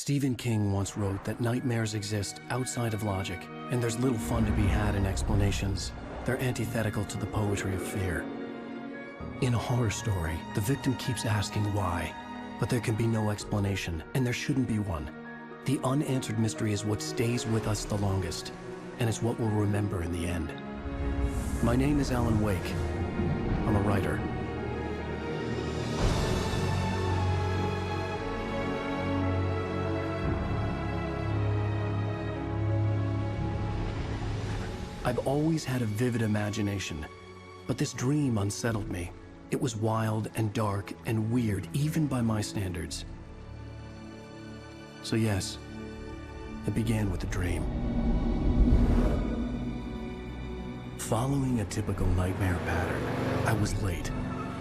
Stephen King once wrote that nightmares exist outside of logic, and there's little fun to be had in explanations. They're antithetical to the poetry of fear. In a horror story, the victim keeps asking why, but there can be no explanation, and there shouldn't be one. The unanswered mystery is what stays with us the longest, and it's what we'll remember in the end. My name is Alan Wake. I'm a writer. I've always had a vivid imagination, but this dream unsettled me. It was wild and dark and weird, even by my standards. So yes, it began with a dream. Following a typical nightmare pattern, I was late,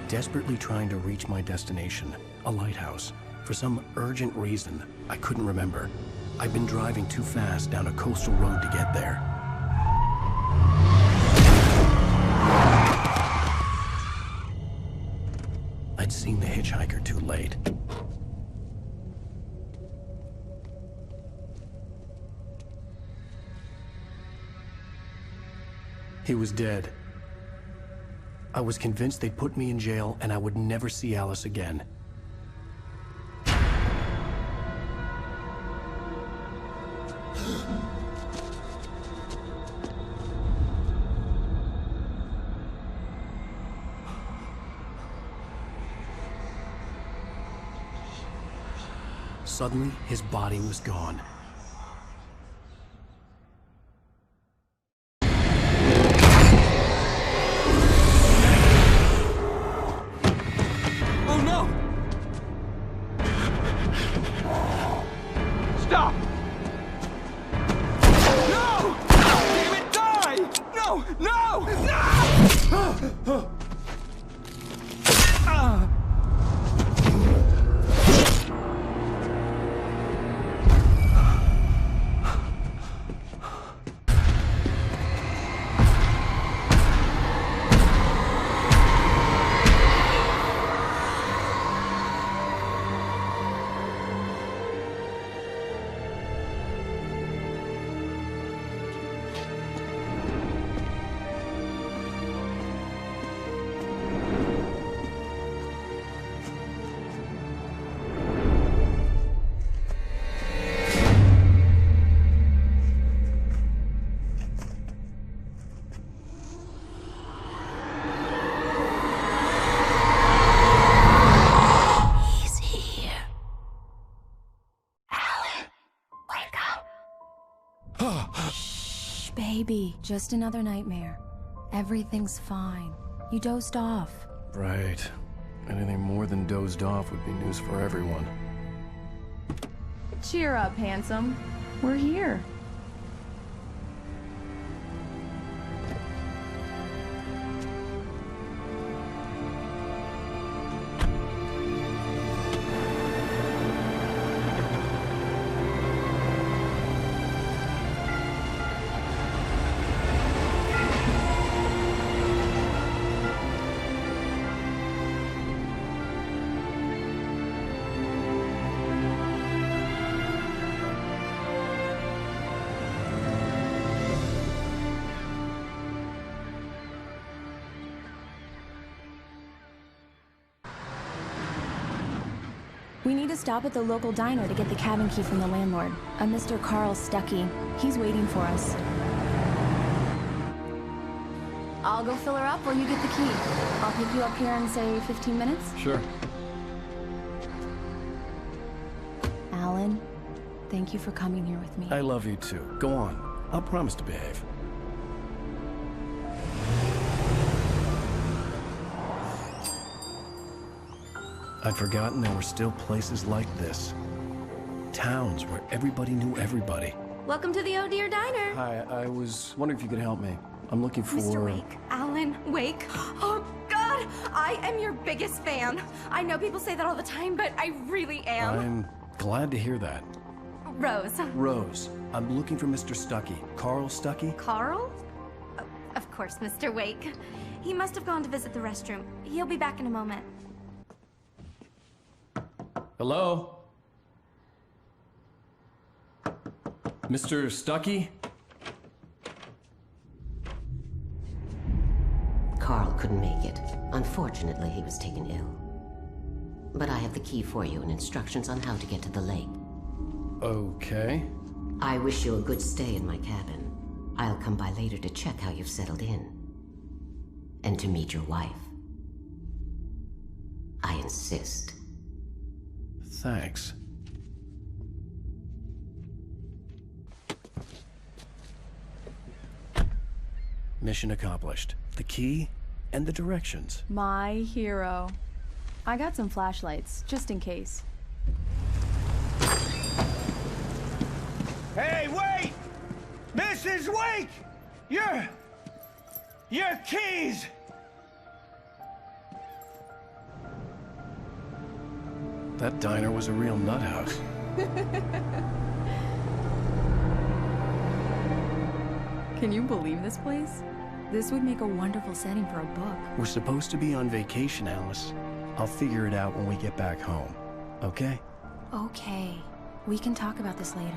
desperately trying to reach my destination, a lighthouse. For some urgent reason, I couldn't remember. I'd been driving too fast down a coastal road to get there. I'd seen the hitchhiker too late. He was dead. I was convinced they'd put me in jail and I would never see Alice again. Suddenly, his body was gone. Oh no! Stop! No! Damn it, die! No! No! No! Shh, baby. Just another nightmare. Everything's fine. You dozed off. Right. Anything more than dozed off would be news for everyone. Cheer up, handsome. We're here. We need to stop at the local diner to get the cabin key from the landlord, a Mr. Carl Stuckey. He's waiting for us. I'll go fill her up while you get the key. I'll pick you up here in, say, 15 minutes? Sure. Alan, thank you for coming here with me. I love you too. Go on. I'll promise to behave. I'd forgotten there were still places like this. Towns where everybody knew everybody. Welcome to the Oh Dear Diner. Hi, I was wondering if you could help me. I'm looking for... Mr. Wake. Alan Wake. Oh, God! I am your biggest fan. I know people say that all the time, but I really am. I'm glad to hear that. Rose. Rose, I'm looking for Mr. Stuckey. Carl Stuckey? Carl? Of course, Mr. Wake. He must have gone to visit the restroom. He'll be back in a moment. Hello? Mr. Stuckey? Carl couldn't make it. Unfortunately, he was taken ill. But I have the key for you and instructions on how to get to the lake. Okay. I wish you a good stay in my cabin. I'll come by later to check how you've settled in. And to meet your wife. I insist. Thanks. Mission accomplished. The key and the directions. My hero. I got some flashlights, just in case. Hey, wait! Mrs. Wake! Your keys! That diner was a real nut house. Can you believe this place? This would make a wonderful setting for a book. We're supposed to be on vacation, Alice. I'll figure it out when we get back home. Okay? Okay. We can talk about this later.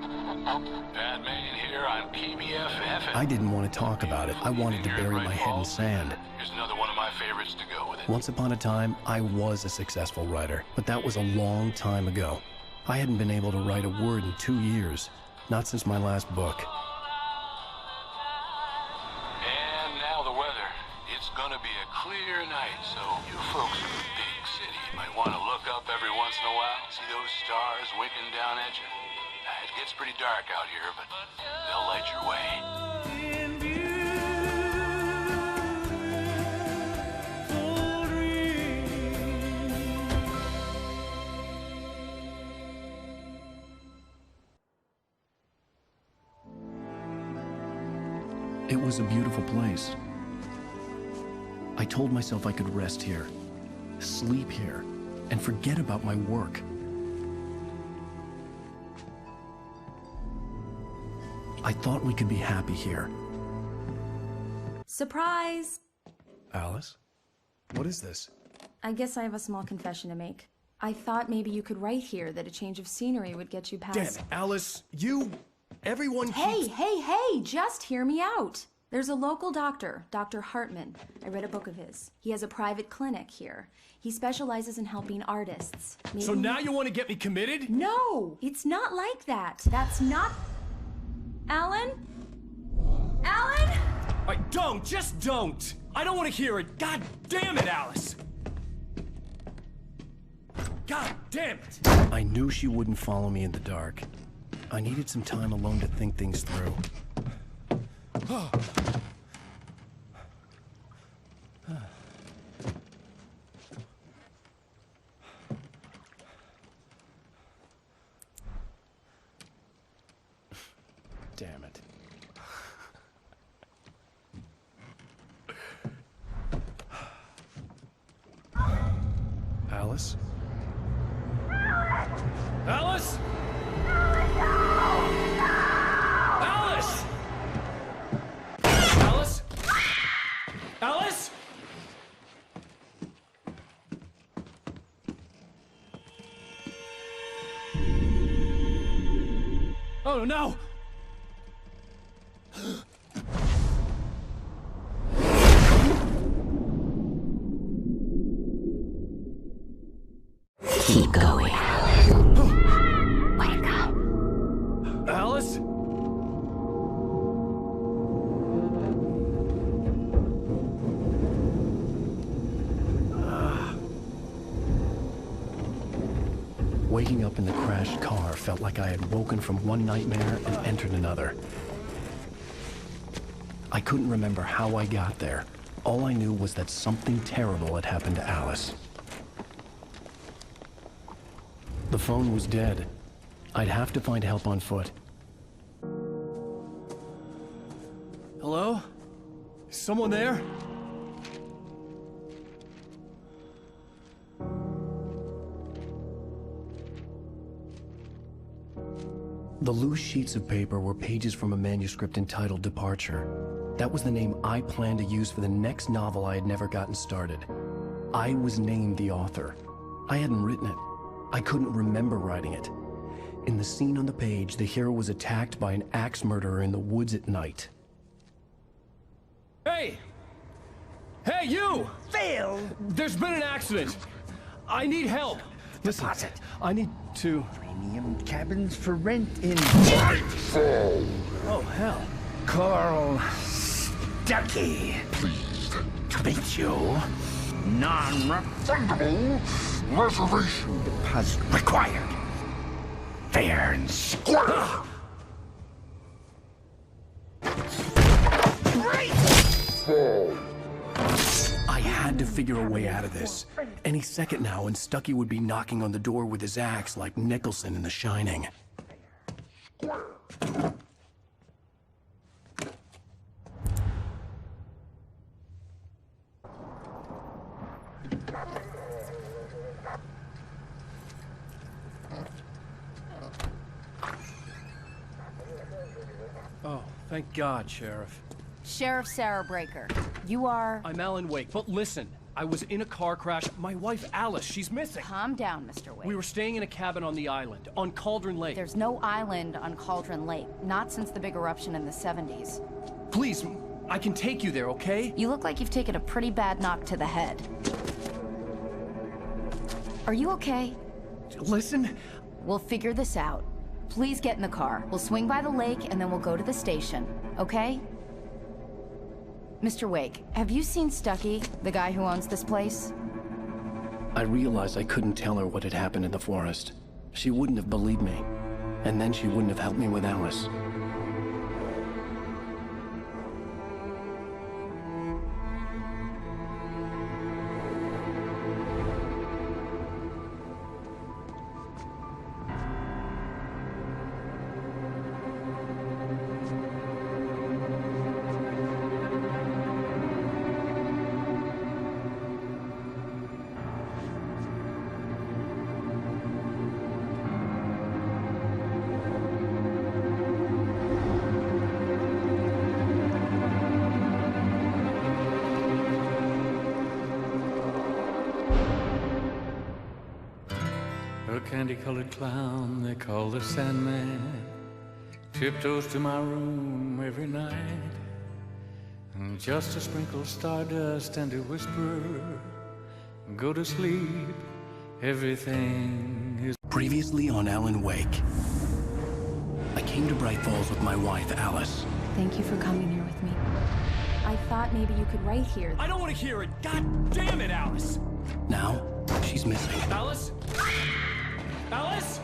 Batman here on PBFF. I didn't want to talk about it. I wanted to bury my head in sand. Here's another one of my favorites to go with it. Once upon a time, I was a successful writer, but that was a long time ago. I hadn't been able to write a word in 2 years. Not since my last book. And now the weather. It's gonna be a clear night, so you folks in the big city might want to look up every once in a while. See those stars winking down at you? It gets pretty dark out here, but they'll light your way. It was a beautiful place. I told myself I could rest here, sleep here, and forget about my work. I thought we could be happy here. Surprise! Alice? What is this? I guess I have a small confession to make. I thought maybe you could write here that a change of scenery would get you past... Damn it, Alice, everyone Hey, keeps... hey, just hear me out. There's a local doctor, Dr. Hartman. I read a book of his. He has a private clinic here. He specializes in helping artists. Maybe... So now you want to get me committed? No, it's not like that. That's not... Alan? Alan? Just don't! I don't want to hear it! God damn it, Alice! God damn it! I knew she wouldn't follow me in the dark. I needed some time alone to think things through. Damn it. Alice? Alice? Alice! Alice? Alice? Oh no! Keep going. Wake up. Alice? Waking up in the crashed car felt like I had woken from one nightmare and entered another. I couldn't remember how I got there. All I knew was that something terrible had happened to Alice. The phone was dead. I'd have to find help on foot. Hello? Is someone there? The loose sheets of paper were pages from a manuscript entitled Departure. That was the name I planned to use for the next novel I had never gotten started. I was named the author. I hadn't written it. I couldn't remember writing it. In the scene on the page, the hero was attacked by an axe murderer in the woods at night. Hey! Hey, you! Phil! There's been an accident. I need help. Listen, Deposit. I need to... Premium cabins for rent in... Oh, hell. Carl Stuckey. Pleased to meet you. Non-refundable reservation deposit required. Fair and square. I had to figure a way out of this. Any second now, and Stuckey would be knocking on the door with his axe like Nicholson in The Shining. Oh, thank God, Sheriff. Sheriff Sarah Breaker, you are... I'm Alan Wake, but listen. I was in a car crash. My wife, Alice, she's missing. Calm down, Mr. Wake. We were staying in a cabin on the island, on Cauldron Lake. There's no island on Cauldron Lake, not since the big eruption in the 70s. Please, I can take you there, okay? You look like you've taken a pretty bad knock to the head. Are you okay? Listen. We'll figure this out. Please get in the car. We'll swing by the lake and then we'll go to the station, okay? Mr. Wake, have you seen Stuckey, the guy who owns this place? I realized I couldn't tell her what had happened in the forest. She wouldn't have believed me. And then she wouldn't have helped me with Alice. A candy-colored clown they call the Sandman tiptoes to my room every night, and just to sprinkle stardust and to whisper, go to sleep, everything is... Previously on Alan Wake. I came to Bright Falls with my wife, Alice. Thank you for coming here with me. I thought maybe you could write here. I don't want to hear it. God damn it, Alice. Now, she's missing. Alice? Alice?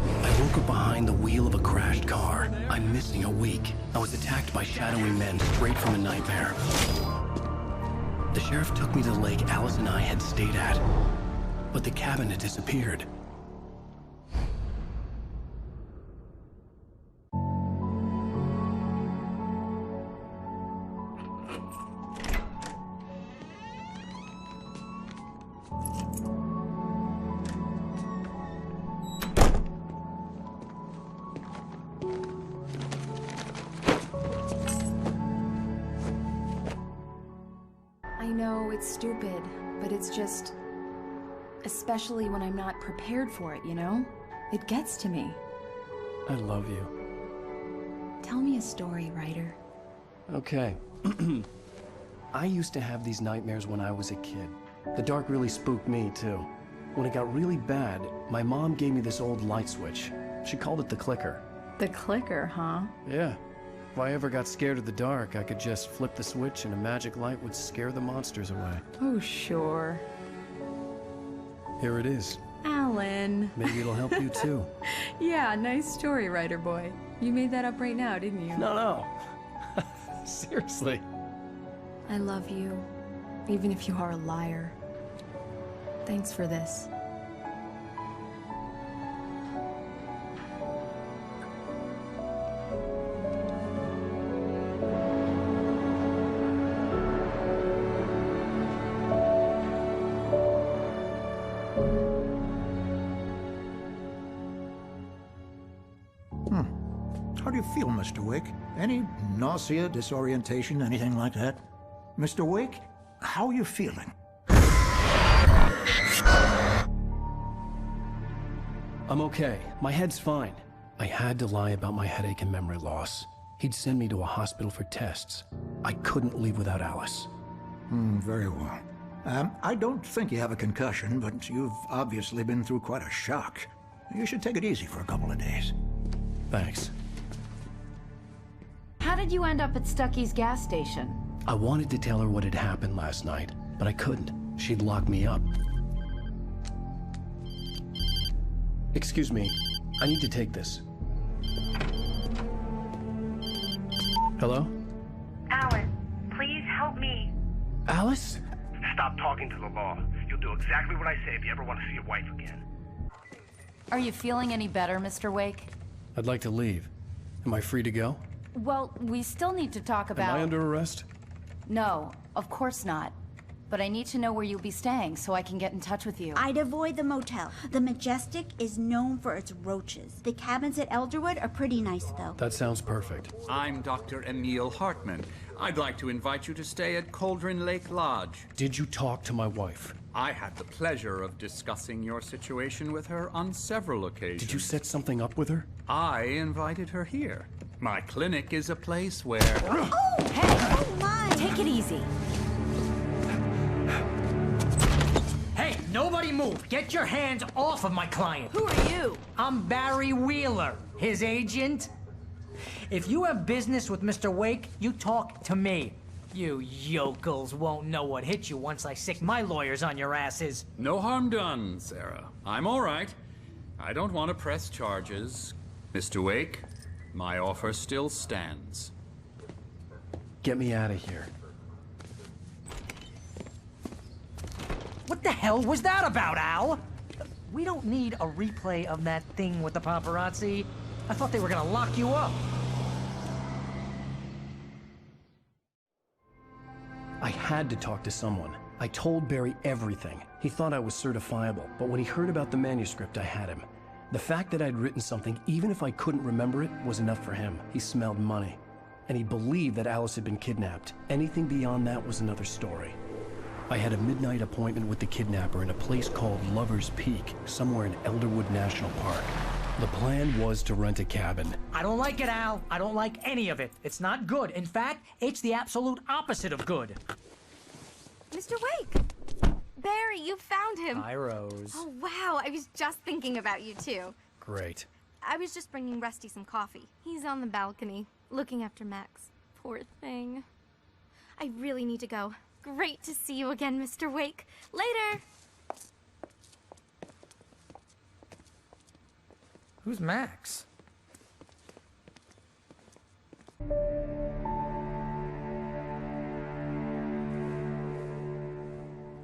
I woke up behind the wheel of a crashed car. I'm missing a week. I was attacked by shadowy men straight from a nightmare. The sheriff took me to the lake Alice and I had stayed at. But the cabin had disappeared. I know it's stupid, but it's just... Especially when I'm not prepared for it, you know? It gets to me. I love you. Tell me a story, writer. Okay. I used to have these nightmares when I was a kid. The dark really spooked me, too. When it got really bad, my mom gave me this old light switch. She called it the clicker. The clicker, huh? Yeah. If I ever got scared of the dark, I could just flip the switch and a magic light would scare the monsters away. Oh, sure. Here it is. Alan. Maybe it'll help you, too. Yeah, nice story, writer boy. You made that up right now, didn't you? No. Seriously. I love you, even if you are a liar. Thanks for this. How do you feel, Mr. Wake? Any nausea, disorientation, anything like that? Mr. Wake, how are you feeling? I'm okay. My head's fine. I had to lie about my headache and memory loss. He'd send me to a hospital for tests. I couldn't leave without Alice. Very well. I don't think you have a concussion, but you've obviously been through quite a shock. You should take it easy for a couple of days. Thanks. How did you end up at Stucky's gas station? I wanted to tell her what had happened last night, but I couldn't. She'd locked me up. Excuse me. I need to take this. Hello? Alice, please help me. Alice? Stop talking to the law. You'll do exactly what I say if you ever want to see your wife again. Are you feeling any better, Mr. Wake? I'd like to leave. Am I free to go? Well, we still need to talk about... Am I under arrest? No, of course not. But I need to know where you'll be staying so I can get in touch with you. I'd avoid the motel. The Majestic is known for its roaches. The cabins at Elderwood are pretty nice, though. That sounds perfect. I'm Dr. Emil Hartman. I'd like to invite you to stay at Cauldron Lake Lodge. Did you talk to my wife? I had the pleasure of discussing your situation with her on several occasions. Did you set something up with her? I invited her here. My clinic is a place where... Oh! Hey! Oh, my! Take it easy. Hey, nobody move! Get your hands off of my client! Who are you? I'm Barry Wheeler, his agent. If you have business with Mr. Wake, you talk to me. You yokels won't know what hit you once I sick my lawyers on your asses. No harm done, Sarah. I'm all right. I don't want to press charges. Mr. Wake, my offer still stands. Get me out of here. What the hell was that about, Al? We don't need a replay of that thing with the paparazzi. I thought they were gonna lock you up. I had to talk to someone. I told Barry everything. He thought I was certifiable, but when he heard about the manuscript, I had him. The fact that I'd written something, even if I couldn't remember it, was enough for him. He smelled money. And he believed that Alice had been kidnapped. Anything beyond that was another story. I had a midnight appointment with the kidnapper in a place called Lover's Peak, somewhere in Elderwood National Park. The plan was to rent a cabin. I don't like it, Al. I don't like any of it. It's not good. In fact, it's the absolute opposite of good. Mr. Wake! Barry, you found him! Hi, Rose. Oh, wow. I was just thinking about you, too. Great. I was just bringing Rusty some coffee. He's on the balcony, looking after Max. Poor thing. I really need to go. Great to see you again, Mr. Wake. Later! Who's Max?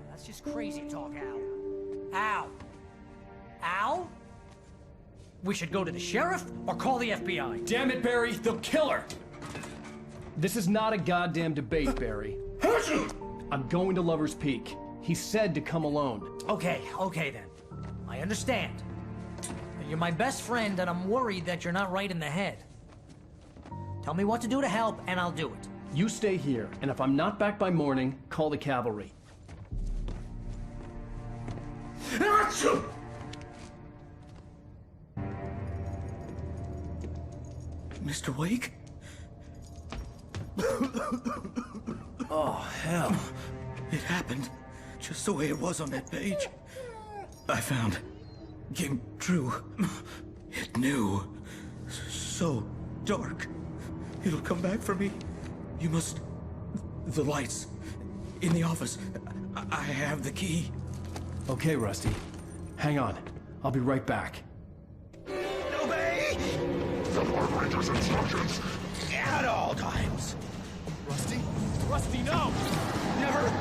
That's just crazy talk, Al. Al! Al? We should go to the sheriff or call the FBI. Damn it, Barry, they'll kill her! This is not a goddamn debate, Barry. I'm going to Lover's Peak. He said to come alone. Okay then. I understand. You're my best friend, and I'm worried that you're not right in the head. Tell me what to do to help, and I'll do it. You stay here, and if I'm not back by morning, call the cavalry. Mr. Wake? Oh, hell. It happened just the way it was on that page. I found. Came true. It knew. So dark. It'll come back for me. You must... The lights. In the office. I have the key. Okay, Rusty. Hang on. I'll be right back. Obey! The Park Ranger's instructions. At all times. Rusty? Rusty, no! Never...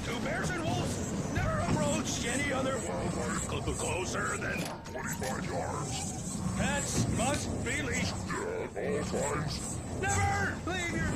2 bears and wolves never approached any other wildlife closer than 25 yards. Pets must be leashed. At all times. Never leave your...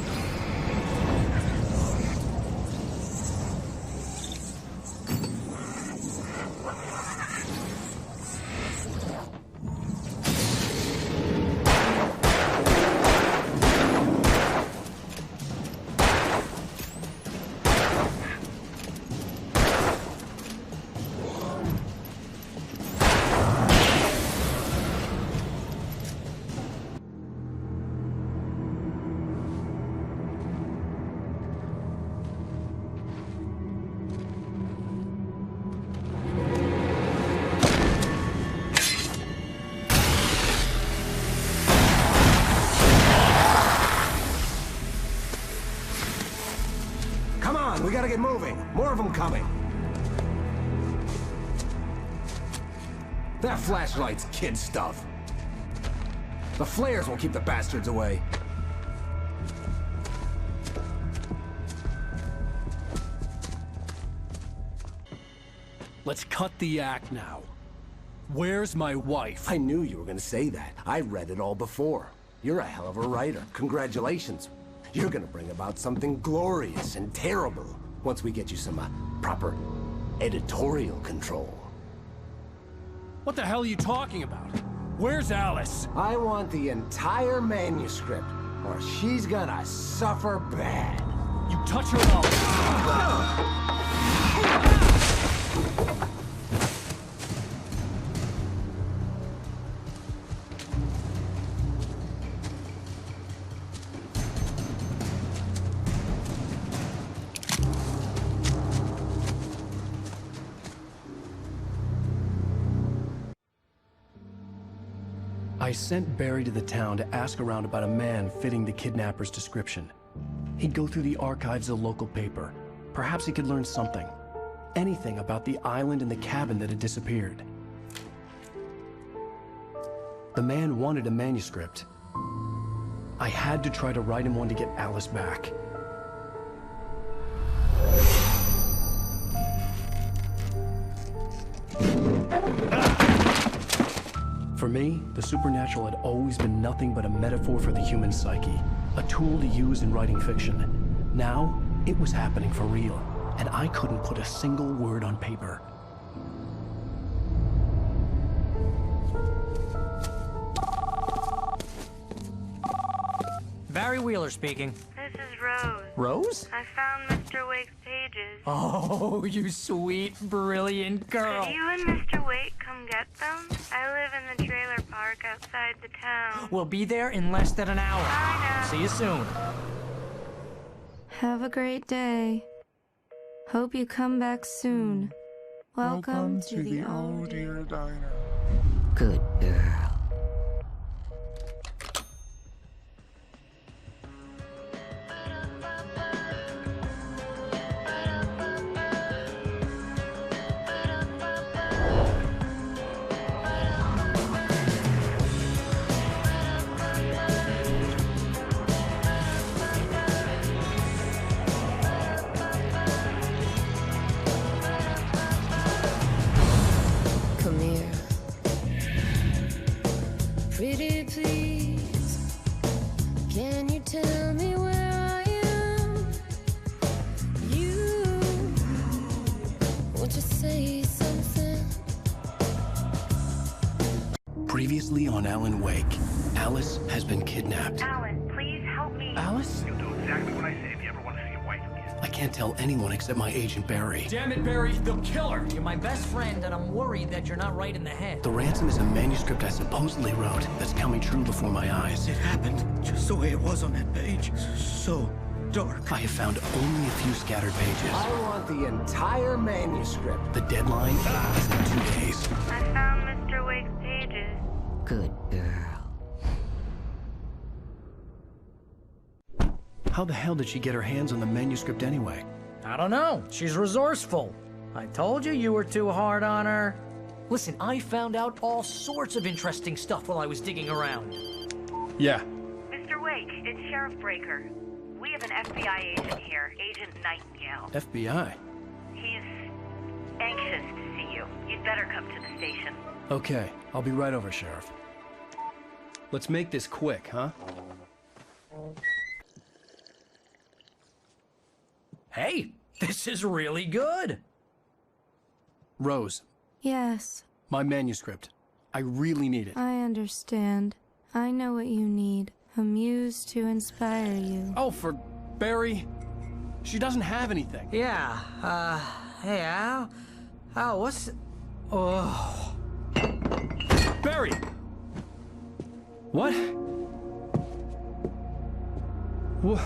We gotta get moving. More of them coming. That flashlight's kid stuff. The flares will keep the bastards away. Let's cut the act now. Where's my wife? I knew you were gonna say that. I read it all before. You're a hell of a writer. Congratulations. You're gonna bring about something glorious and terrible once we get you some proper editorial control. What the hell are you talking about? Where's Alice? I want the entire manuscript, or she's gonna suffer bad. You touch her up. I sent Barry to the town to ask around about a man fitting the kidnapper's description. He'd go through the archives of the local paper. Perhaps he could learn something. Anything about the island and the cabin that had disappeared. The man wanted a manuscript. I had to try to write him one to get Alice back. For me, the supernatural had always been nothing but a metaphor for the human psyche, a tool to use in writing fiction. Now, it was happening for real, and I couldn't put a single word on paper. Barry Wheeler speaking. This is Rose. Rose? I found Mr. Wake's pages. Oh, you sweet, brilliant girl. Could you and Mr. Wake come get them? I live in the trailer park outside the town. We'll be there in less than an hour. I know. See you soon. Have a great day. Hope you come back soon. Welcome to the Oh Dear Diner. Good girl. Come here. Pretty please, can you tell me where I am? You, won't you say something? Previously on Alan Wake, Alice has been kidnapped. Alan, please help me. Alice? You'll do exactly what I say if you ever want to see your wife again. I can't tell anyone except my agent Barry. Damn it, Barry, they'll kill her. You're my best friend, and I'm worried that you're not right in the head. The ransom is a manuscript I supposedly wrote that's coming true before my eyes. It happened just the way it was on that page. So dark. I have found only a few scattered pages. I want the entire manuscript. The deadline is in 2 days. I found Mr. Wake's pages. Good girl. How the hell did she get her hands on the manuscript anyway? I don't know. She's resourceful. I told you you were too hard on her. Listen, I found out all sorts of interesting stuff while I was digging around. Yeah. Mr. Wake, it's Sheriff Breaker. We have an FBI agent here, Agent Nightingale. FBI? He's anxious to see you. You'd better come to the station. Okay, I'll be right over, Sheriff. Let's make this quick, huh? Hey, this is really good. Rose, Yes, my manuscript. I really need it. I understand. I know what you need. A muse to inspire you. Oh, for Barry? She doesn't have anything. Yeah, hey, Al? Al, what's... Oh... Barry! What? What?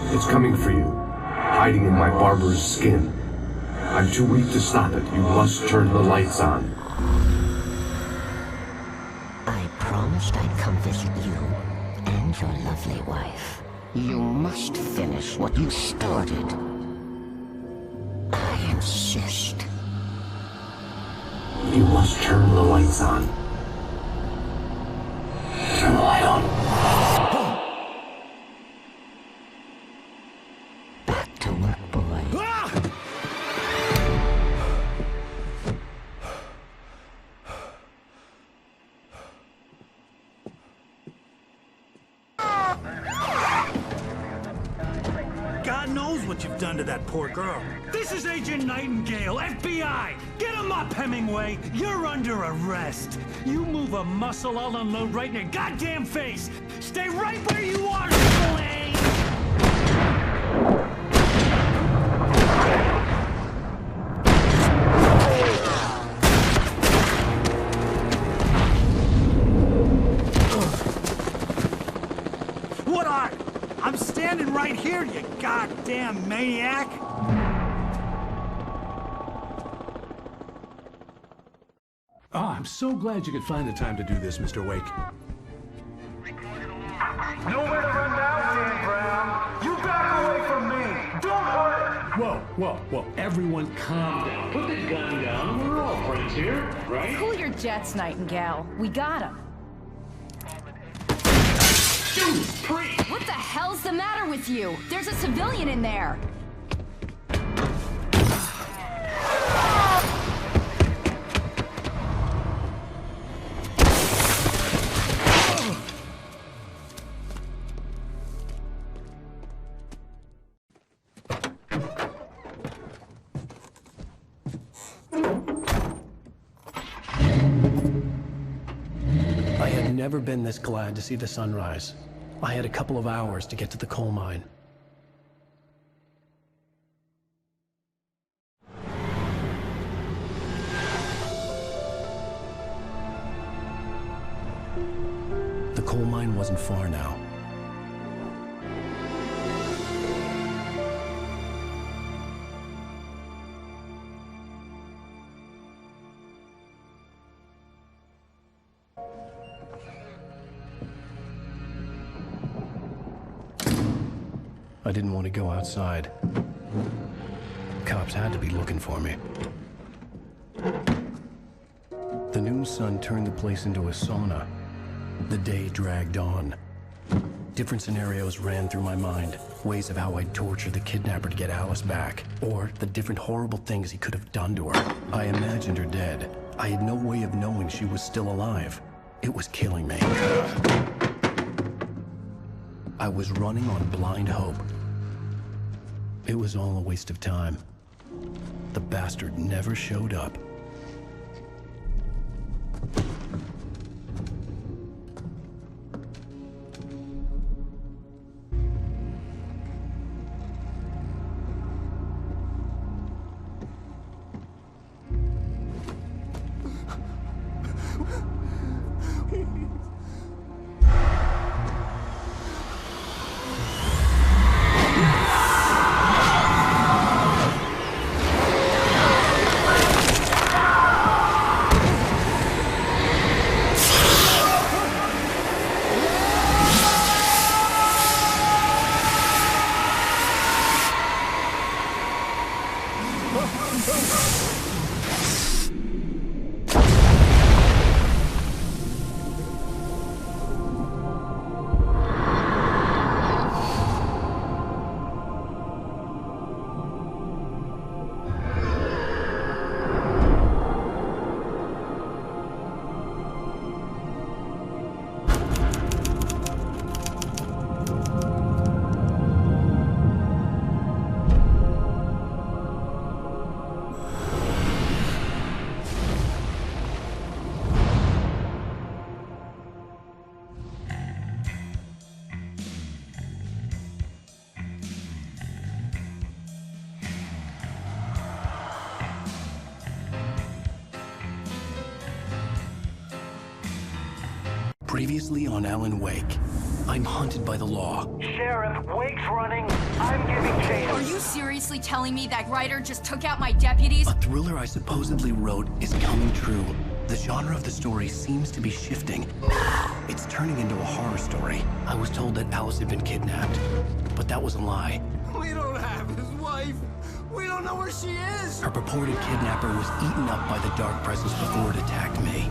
It's coming for you. hiding in my barber's skin. I'm too weak to stop it. You must turn the lights on. I promised I'd come visit you and your lovely wife. You must finish what you started. I insist. You must turn the lights on. Turn the light on. Back to work, boy. God knows what you've done to that poor girl. This is Agent Nightingale, FBI! Get him up, Hemingway! You're under arrest! You move a muscle, I'll unload right in your goddamn face! Stay right where you are, Triple A! What are? I'm standing right here, you goddamn maniac! Oh, I'm so glad you could find the time to do this, Mr. Wake. Nowhere to run now, Dan Brown! You back away from me! Don't hurt! Whoa. Everyone calm down. Put the gun down. We're all friends here, right? Cool your jets, Nightingale. We got him. What the hell's the matter with you? There's a civilian in there. I had never been this glad to see the sunrise. I had a couple of hours to get to the coal mine. The coal mine wasn't far now. I didn't want to go outside. Cops had to be looking for me. The noon sun turned the place into a sauna. The day dragged on. Different scenarios ran through my mind. Ways of how I'd torture the kidnapper to get Alice back. Or the different horrible things he could have done to her. I imagined her dead. I had no way of knowing she was still alive. It was killing me. I was running on blind hope. It was all a waste of time. The bastard never showed up. Previously on Alan Wake. I'm hunted by the law. Sheriff, Wake's running. I'm giving chase. Are you seriously telling me that writer just took out my deputies? A thriller I supposedly wrote is coming true. The genre of the story seems to be shifting. It's turning into a horror story. I was told that Alice had been kidnapped, but that was a lie. We don't have his wife. We don't know where she is. Her purported kidnapper was eaten up by the dark presence before it attacked me.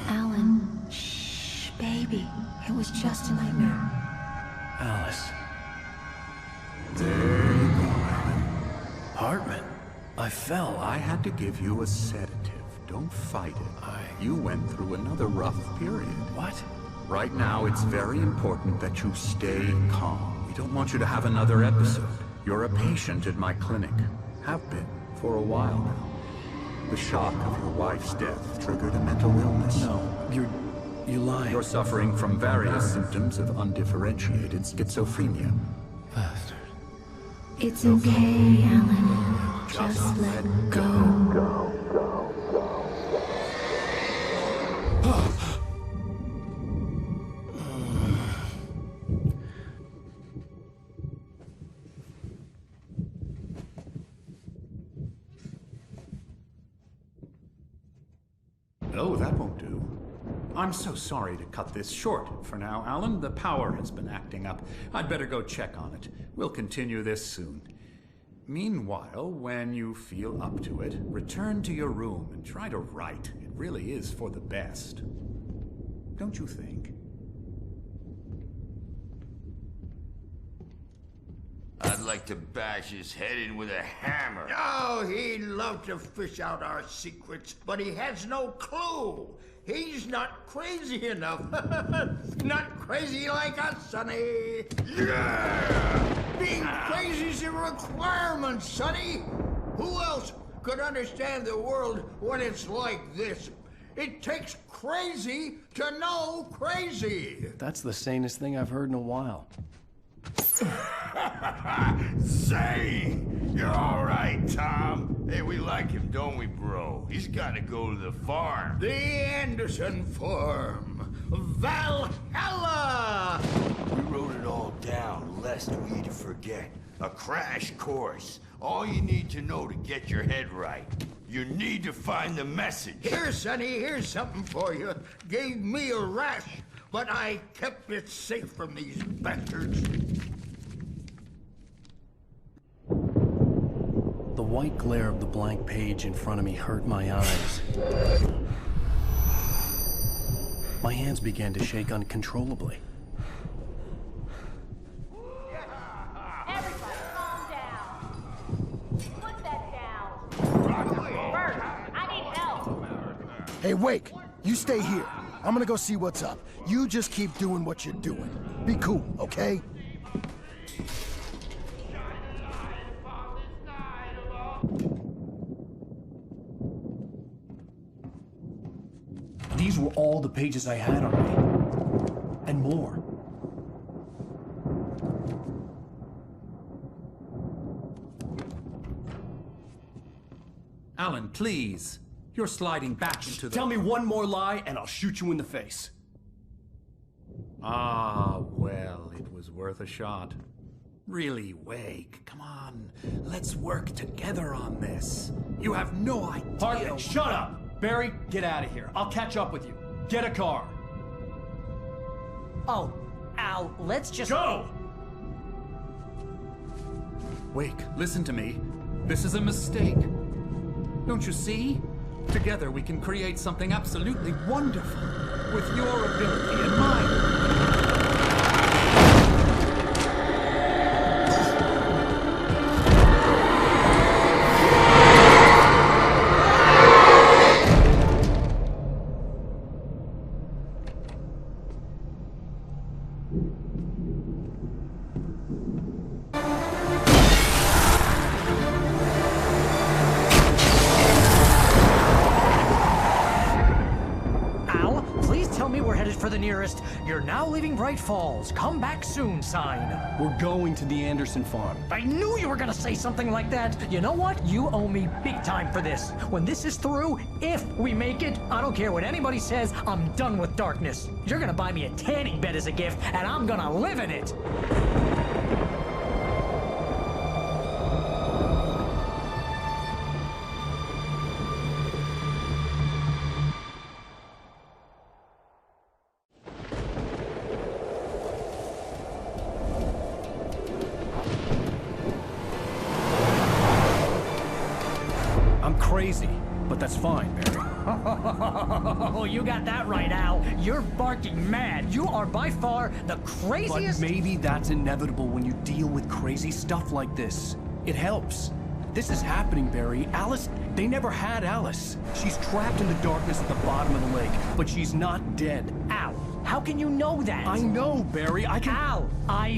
Alan, shh, baby. It was just a nightmare. Alice. There you go, Alan. Hartman, I fell. I had to give you a sedative. Don't fight it. You went through another rough period. What? Right now, it's very important that you stay calm. We don't want you to have another episode. You're a patient at my clinic. Have been for a while now. The shock of your wife's death triggered a mental illness. No, you lie. You're suffering from various symptoms of undifferentiated schizophrenia. Bastard. It's okay, Alan. Just let go. No, that won't do. I'm so sorry to cut this short for now, Alan. The power has been acting up. I'd better go check on it. We'll continue this soon. Meanwhile, when you feel up to it, return to your room and try to write. It really is for the best. Don't you think? I'd like to bash his head in with a hammer. Oh, he'd love to fish out our secrets, but he has no clue. He's not crazy enough. Not crazy like us, Sonny. Yeah! Being crazy's a requirement, Sonny. Who else could understand the world when it's like this? It takes crazy to know crazy. That's the sanest thing I've heard in a while. Say, you're all right, Tom. Hey, we like him, don't we, bro? He's got to go to the farm. The Anderson Farm. Valhalla! We wrote it all down, lest we'd forget. A crash course. All you need to know to get your head right. You need to find the message. Here, Sonny, here's something for you. Gave me a rash, but I kept it safe from these bastards. The white glare of the blank page in front of me hurt my eyes. My hands began to shake uncontrollably. Everybody, calm down. Put that down. Bert, I need help. Hey, Wake, you stay here. I'm gonna go see what's up. You just keep doing what you're doing. Be cool, okay? These were all the pages I had on me. And more. Alan, please. You're sliding back into the... Tell me one more lie and I'll shoot you in the face. Ah, well, it was worth a shot. Really, Wake, come on. Let's work together on this. You have no idea... Hartman, shut up! Barry, get out of here. I'll catch up with you. Get a car. Oh, Al, let's just... Go! Wake, listen to me. This is a mistake. Don't you see? Together we can create something absolutely wonderful. With your ability and mine. for the nearest "You're now leaving Bright Falls. Come back soon" sign. We're going to the Anderson farm. I knew you were gonna say something like that. You know what? You owe me big time for this. When this is through, if we make it, I don't care what anybody says, I'm done with darkness. You're gonna buy me a tanning bed as a gift, and I'm gonna live in it. Crazy, but that's fine, Barry. Oh, you got that right, Al. You're barking mad. You are by far the craziest... But maybe that's inevitable when you deal with crazy stuff like this. It helps. This is happening, Barry. Alice, they never had Alice. She's trapped in the darkness at the bottom of the lake, but she's not dead. Al, how can you know that? I know, Barry. I can... Al,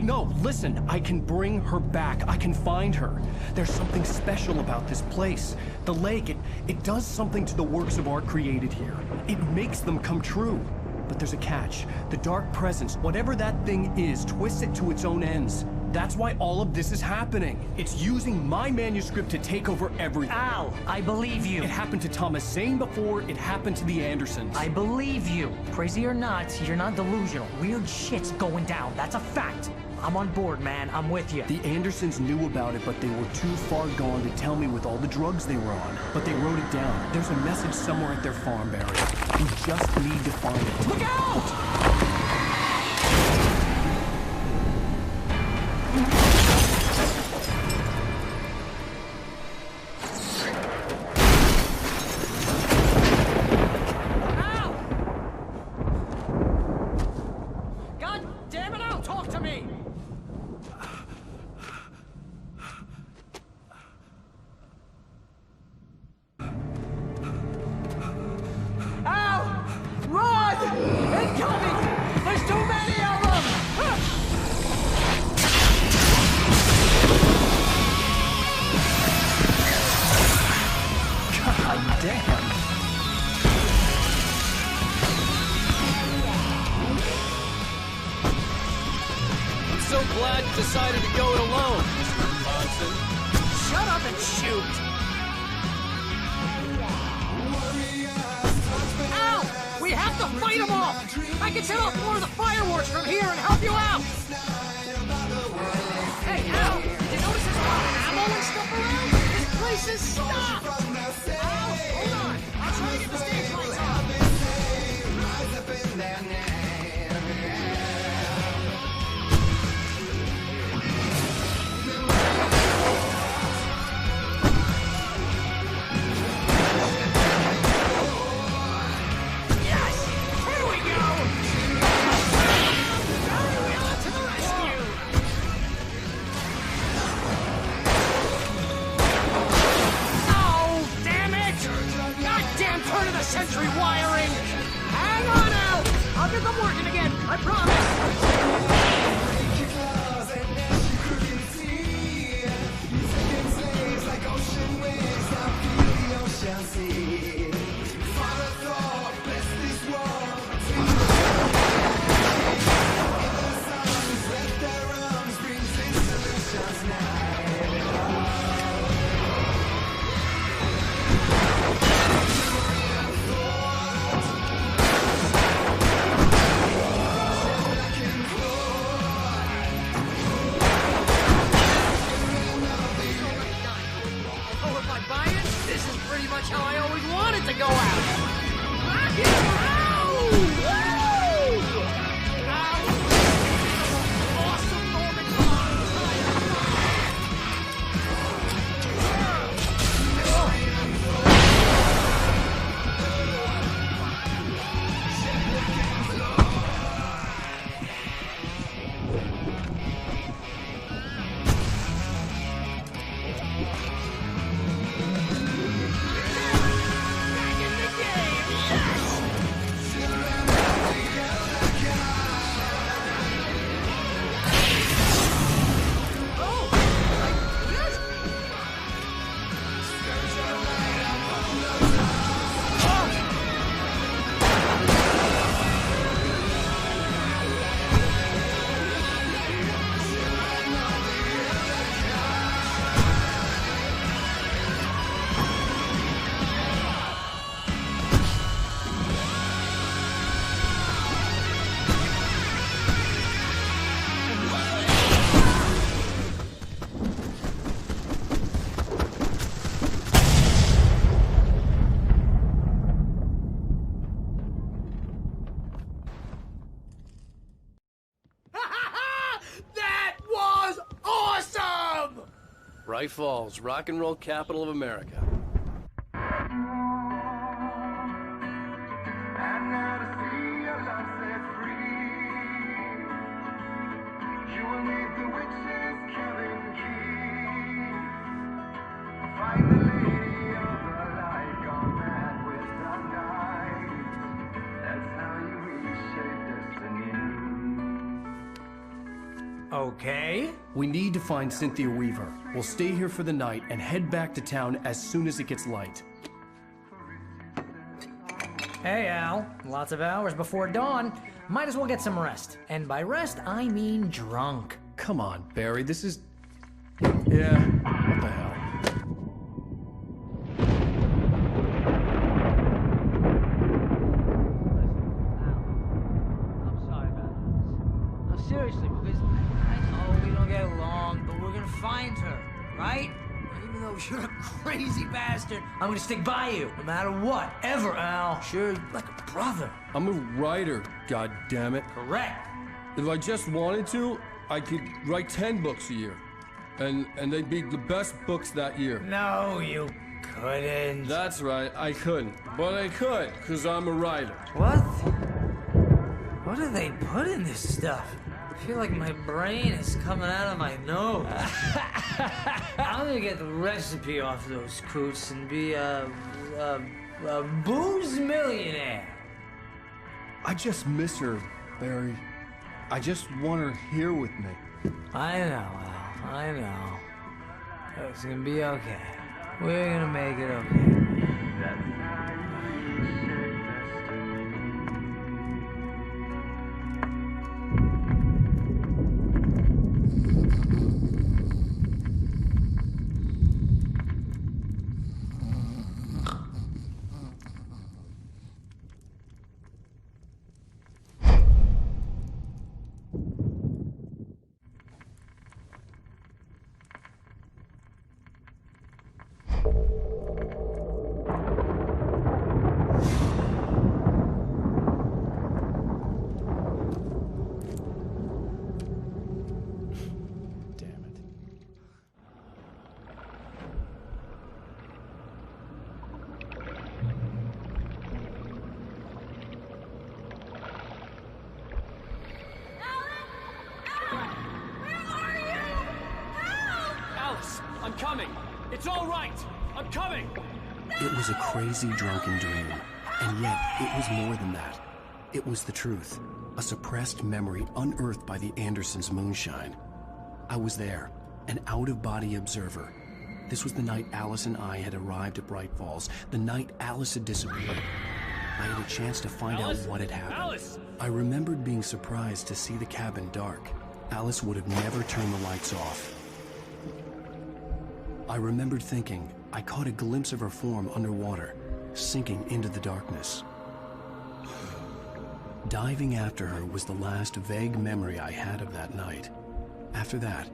No, listen. I can bring her back. I can find her. There's something special about this place. The lake, it does something to the works of art created here. It makes them come true. But there's a catch. The dark presence, whatever that thing is, twists it to its own ends. That's why all of this is happening. It's using my manuscript to take over everything. Al, I believe you. It happened to Thomas Zane before, it happened to the Andersons. I believe you. Crazy or not, you're not delusional. Weird shit's going down. That's a fact. I'm on board, man. I'm with you. The Andersons knew about it, but they were too far gone to tell me with all the drugs they were on. But they wrote it down. There's a message somewhere at their farm, Barry. We just need to find it. Look out! Decided to go it alone, Mr. Johnson. Shut up and shoot! Al! We have to fight them off! I can set off more of the fireworks from here and help you out! Hey, Al! Did you notice there's a lot of ammo and stuff around? This place is stopped! Al, hold on! I'll try to get the stage lights on! Century wiring! Hang on, Al! I'll get them working again, I promise! How I always wanted to go out! Rock it! Ow! Woo! Ow! Awesome Norman Bright Falls, rock and roll capital of America. Okay. We need to find Cynthia Weaver. We'll stay here for the night and head back to town as soon as it gets light. Hey, Al. Lots of hours before dawn. Might as well get some rest. And by rest, I mean drunk. Come on, Barry, this is... Yeah, what the hell? Seriously, because I know we don't get along, but we're gonna find her, right? And even though you're a crazy bastard, I'm gonna stick by you, no matter what, ever, Al. Sure, like a brother. I'm a writer, goddammit. Correct. If I just wanted to, I could write 10 books a year. And they'd be the best books that year. No, you couldn't. That's right, I couldn't. But I could, because I'm a writer. What? What do they put in this stuff? I feel like my brain is coming out of my nose. I'm gonna get the recipe off those coots and be a booze millionaire. I just miss her, Barry. I just want her here with me. I know, Al. I know. It's gonna be okay. We're gonna make it okay. I'm coming! It's all right! I'm coming! It was a crazy drunken dream, and yet it was more than that. It was the truth, a suppressed memory unearthed by the Andersons' moonshine. I was there, an out-of-body observer. This was the night Alice and I had arrived at Bright Falls, the night Alice had disappeared. I had a chance to find out what had happened. Alice! I remembered being surprised to see the cabin dark. Alice would have never turned the lights off. I remembered thinking I caught a glimpse of her form underwater, sinking into the darkness. Diving after her was the last vague memory I had of that night. After that,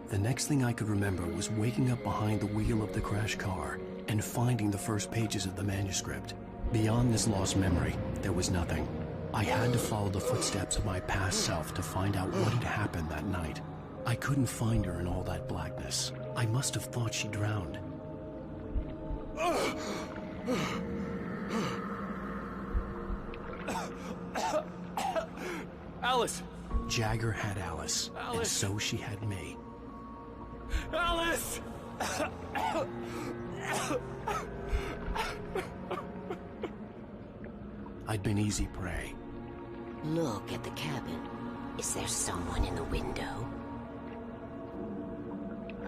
the next thing I could remember was waking up behind the wheel of the crashed car and finding the first pages of the manuscript. Beyond this lost memory, there was nothing. I had to follow the footsteps of my past self to find out what had happened that night. I couldn't find her in all that blackness. I must have thought she drowned. Alice! Jagger had Alice, and so she had me. Alice! I'd been easy prey. Look at the cabin. Is there someone in the window?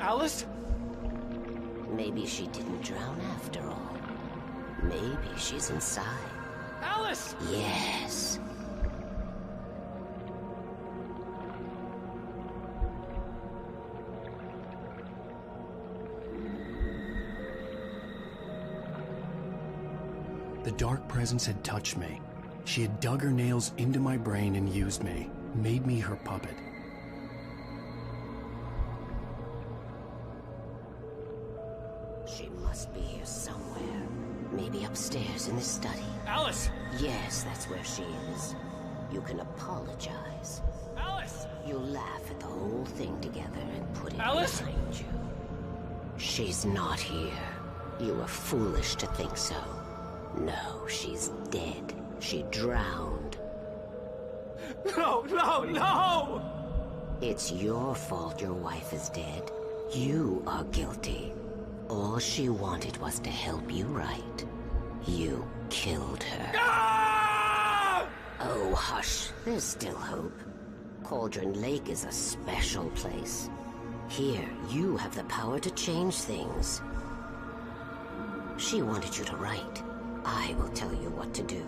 Alice? Maybe she didn't drown after all. Maybe she's inside. Alice! Yes. The dark presence had touched me. She had dug her nails into my brain and used me, made me her puppet. She must be here somewhere. Maybe upstairs in the study. Alice! Yes, that's where she is. You can apologize. Alice! You'll laugh at the whole thing together and put it Alice! behind you. She's not here. You were foolish to think so. No, she's dead. She drowned. No, no, no! It's your fault your wife is dead. You are guilty. All she wanted was to help you right. You killed her. Ah! Oh, hush. There's still hope. Cauldron Lake is a special place. Here, you have the power to change things. She wanted you to write. I will tell you what to do.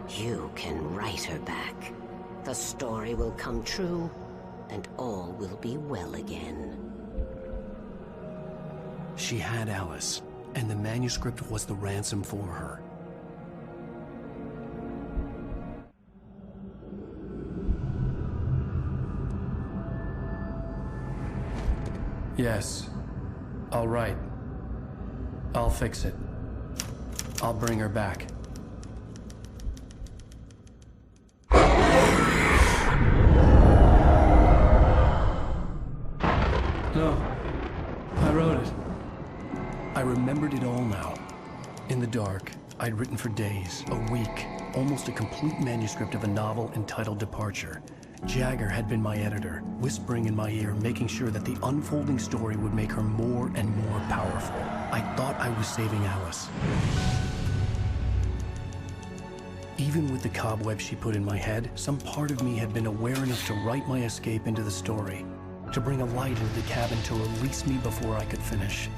You can write her back. The story will come true, and all will be well again. She had Alice, and the manuscript was the ransom for her. Yes. All right. I'll fix it. I'll bring her back. No. I wrote it. I remembered it all now. In the dark, I'd written for days, a week, almost a complete manuscript of a novel entitled Departure. Jagger had been my editor, whispering in my ear, making sure that the unfolding story would make her more and more powerful. I thought I was saving Alice. Even with the cobweb she put in my head, some part of me had been aware enough to write my escape into the story, to bring a light into the cabin to release me before I could finish.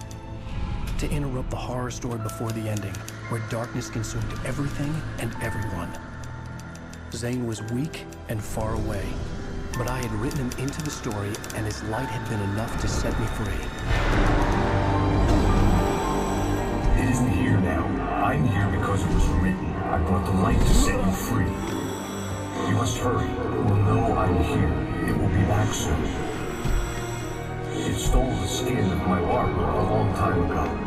To interrupt the horror story before the ending, where darkness consumed everything and everyone. Zane was weak and far away, but I had written him into the story, and his light had been enough to set me free. It isn't here now. I'm here because it was written. I brought the light to set you free. You must hurry. It will know I'm here. It will be back soon. It stole the skin of my Barbara a long time ago.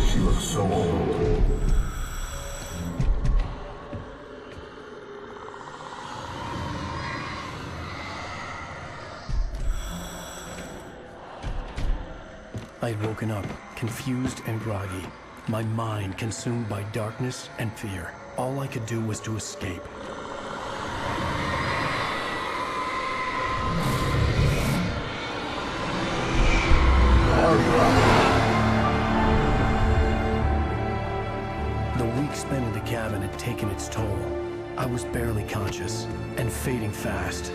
She looks so old. I had woken up, confused and groggy, my mind consumed by darkness and fear. All I could do was to escape. The week spent in the cabin had taken its toll. I was barely conscious, and fading fast.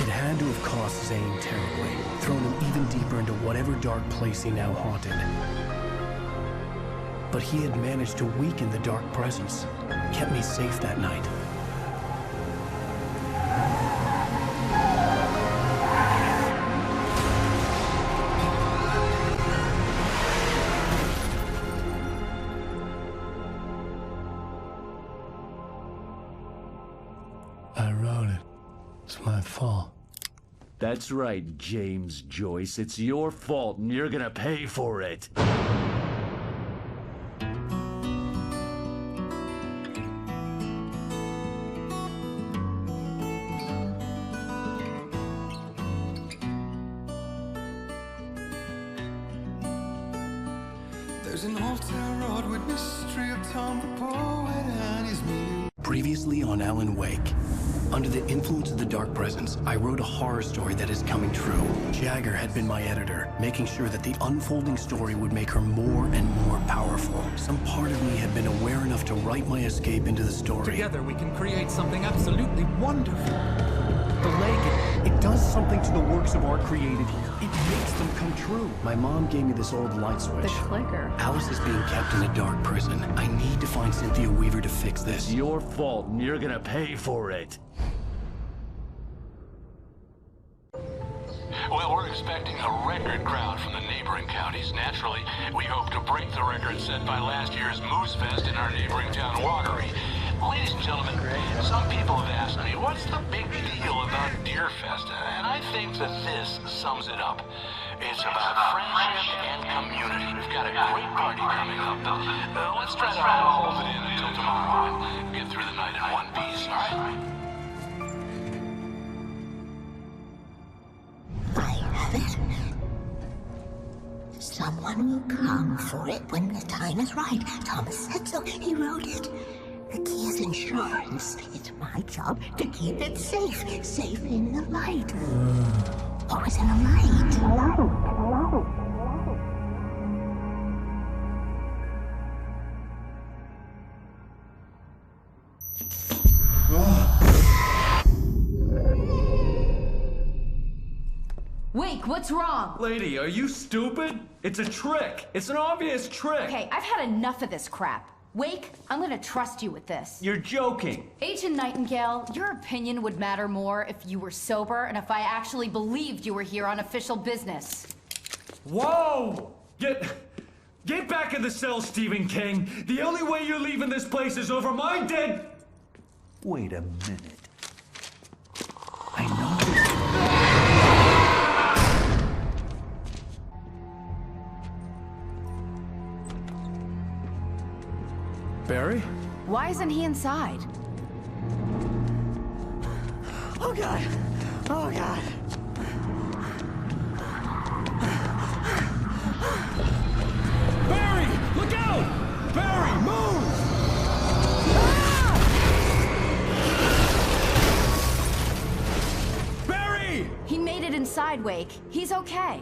It had to have cost Zane terribly, thrown him even deeper into whatever dark place he now haunted. But he had managed to weaken the dark presence, kept me safe that night. I wrote it. It's my fault. That's right, James Joyce. It's your fault, and you're gonna pay for it. There's an old town road with mystery of Tom the poet and his muse. Previously on Alan Wake. Under the influence of the dark presence, I wrote a horror story that is coming true. Jagger had been my editor, making sure that the unfolding story would make her more and more powerful. Some part of me had been aware enough to write my escape into the story. Together we can create something absolutely wonderful. The lake, it does something to the works of art created here. It makes them come true. My mom gave me this old light switch. The clicker. Alice is being kept in a dark prison. I need to find Cynthia Weaver to fix this. It's your fault, and you're gonna pay for it. Well, we're expecting a record crowd from the neighboring counties. Naturally, we hope to break the record set by last year's Moose Fest in our neighboring town, Watery. Ladies and gentlemen, some people have asked me, what's the big deal about Deer Fest? And I think that this sums it up. It's about friendship and community. We've got a great party coming up. Let's try to hold it in one will come for it when the time is right. Thomas said so. He wrote it. The key is insurance. It's my job to keep it safe. Safe in the light. Always in the light. Wake, what's wrong? Lady, are you stupid? It's a trick. It's an obvious trick. Okay, I've had enough of this crap. Wake, I'm gonna trust you with this. You're joking. Agent Nightingale, your opinion would matter more if you were sober and if I actually believed you were here on official business. Whoa! Get back in the cell, Stephen King. The only way you're leaving this place is over my dead... Wait a minute. I know this. Barry? Why isn't he inside? Oh, God. Oh, God. Barry! Look out! Barry, move! Barry! He made it inside, Wake. He's okay.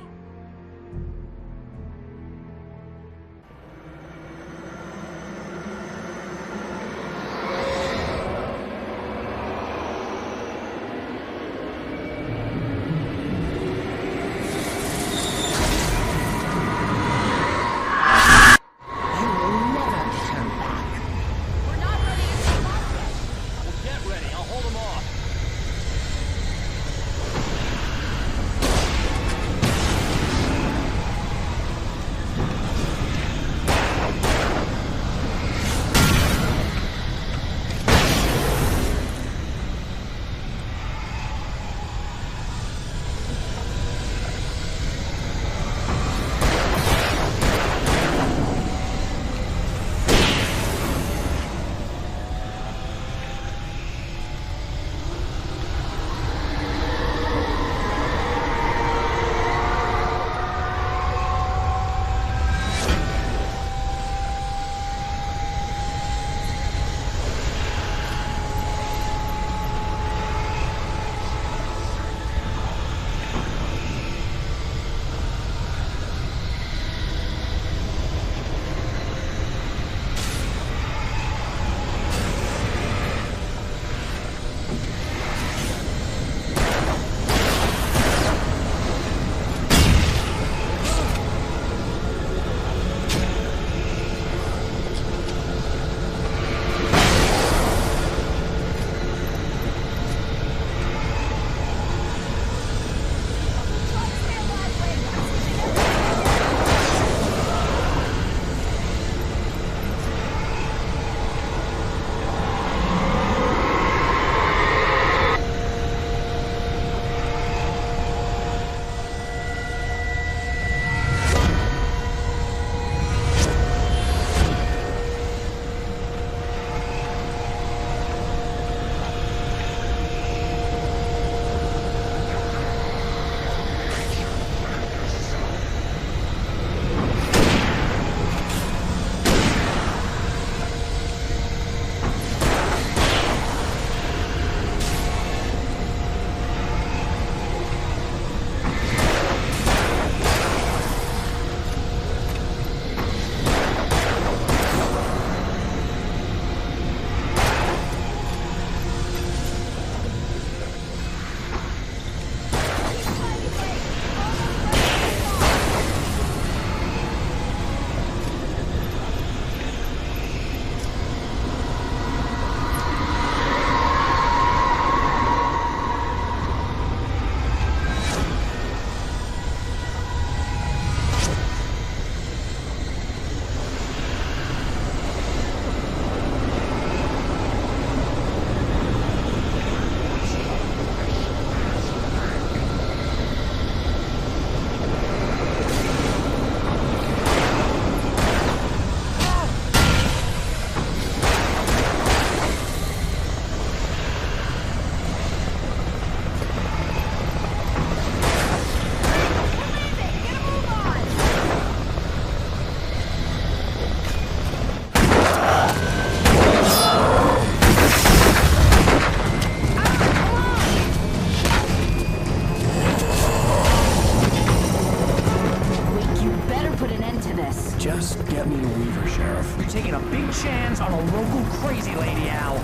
taking a big chance on a local crazy lady, Al.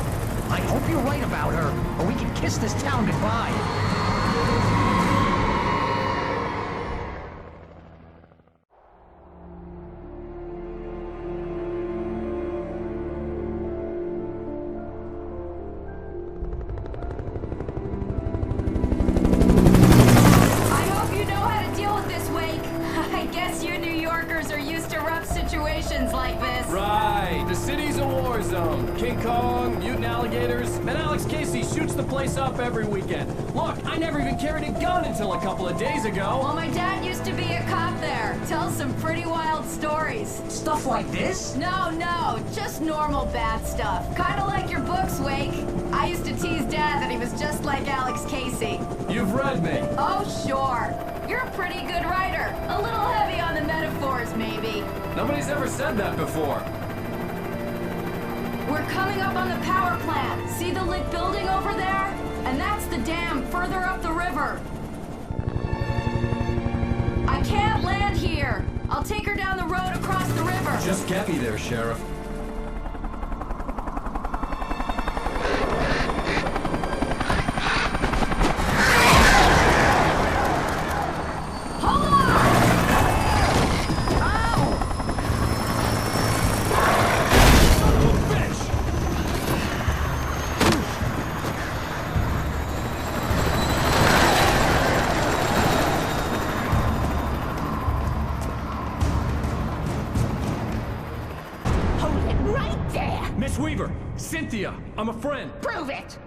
I hope you're right about her, or we can kiss this town goodbye. Like this. Right. The city's a war zone. King Kong, mutant alligators, and Alex Casey shoots the place up every weekend. Look, I never even carried a gun until a couple of days ago. Well, my dad used to be a cop there. Tells some pretty wild stories. Stuff like this? No, just normal bad stuff. Kinda like your books, Wake. I used to tease Dad that he was just like Alex Casey. You've read me. Oh, sure. You're a pretty good writer. A little heavy on the metaphors, maybe. Nobody's ever said that before. We're coming up on the power plant. See the lit building over there? And that's the dam further up the river. I can't land here. I'll take her down the road across the river. Just get me there, Sheriff. Cynthia, I'm a friend. Prove it!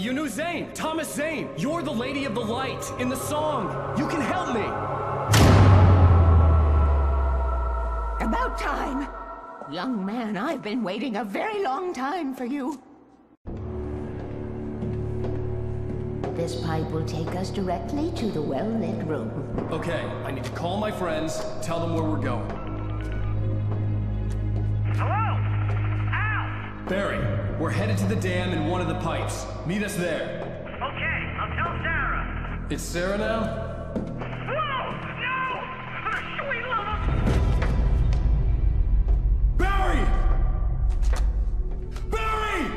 You knew Zane, Thomas Zane. You're the Lady of the Light in the song. You can help me. About time. Young man, I've been waiting a very long time for you. This pipe will take us directly to the well-lit room. Okay, I need to call my friends, tell them where we're going. Barry, we're headed to the dam in one of the pipes. Meet us there. Okay, I'll tell Sarah. It's Sarah now? Whoa! No! Sweet love! Barry! Barry!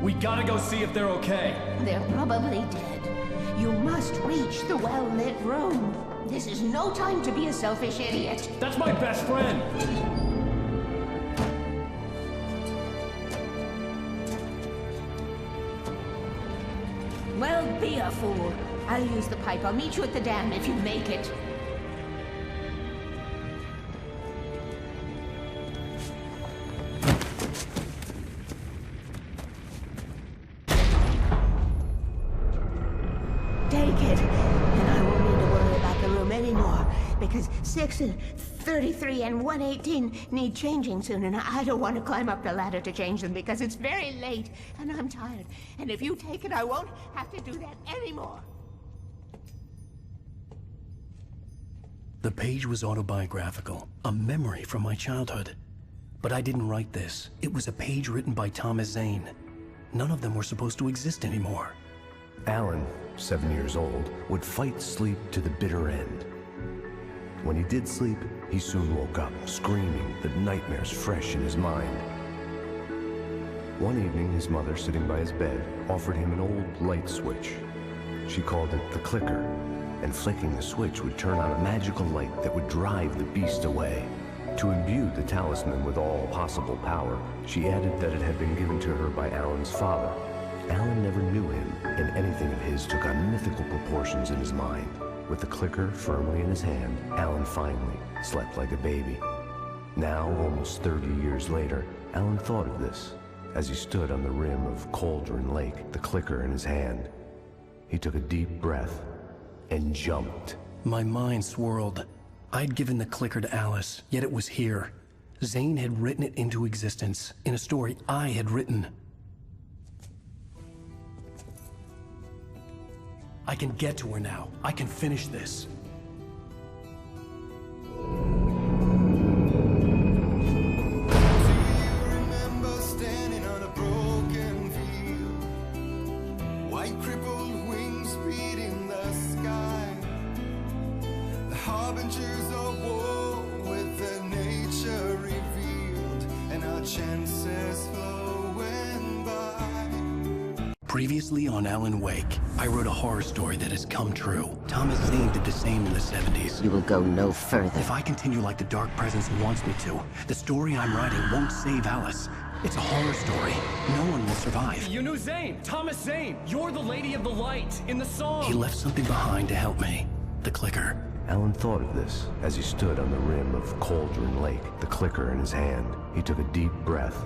We gotta go see if they're okay. They're probably dead. You must reach the well-lit room. This is no time to be a selfish idiot. That's my best friend. Well, be a fool. I'll use the pipe. I'll meet you at the dam if you make it. Take it, and I won't need to worry about the room anymore, because 6 and 33 and 118 need changing soon, and I don't want to climb up the ladder to change them because it's very late, and I'm tired. And if you take it, I won't have to do that anymore. The page was autobiographical, a memory from my childhood. But I didn't write this. It was a page written by Thomas Zane. None of them were supposed to exist anymore. Alan, 7 years old, would fight sleep to the bitter end. When he did sleep, he soon woke up, screaming, the nightmares fresh in his mind. One evening, his mother, sitting by his bed, offered him an old light switch. She called it the clicker, and flicking the switch would turn on a magical light that would drive the beast away. To imbue the talisman with all possible power, she added that it had been given to her by Alan's father. Alan never knew him, and anything of his took on mythical proportions in his mind. With the clicker firmly in his hand, Alan finally slept like a baby. Now, almost 30 years later, Alan thought of this as he stood on the rim of Cauldron Lake, the clicker in his hand. He took a deep breath and jumped. My mind swirled. I'd given the clicker to Alice, yet it was here. Zane had written it into existence in a story I had written. I can get to her now. I can finish this. Harbingers of war with the nature chances flowing by. Previously on Alan Wake, I wrote a horror story that has come true. Thomas Zane did the same in the 70s. You will go no further. If I continue like the Dark Presence wants me to, the story I'm writing won't save Alice. It's a horror story. No one will survive. You knew Zane, Thomas Zane. You're the Lady of the Light in the song. He left something behind to help me. The clicker. Alan thought of this as he stood on the rim of Cauldron Lake, the clicker in his hand. He took a deep breath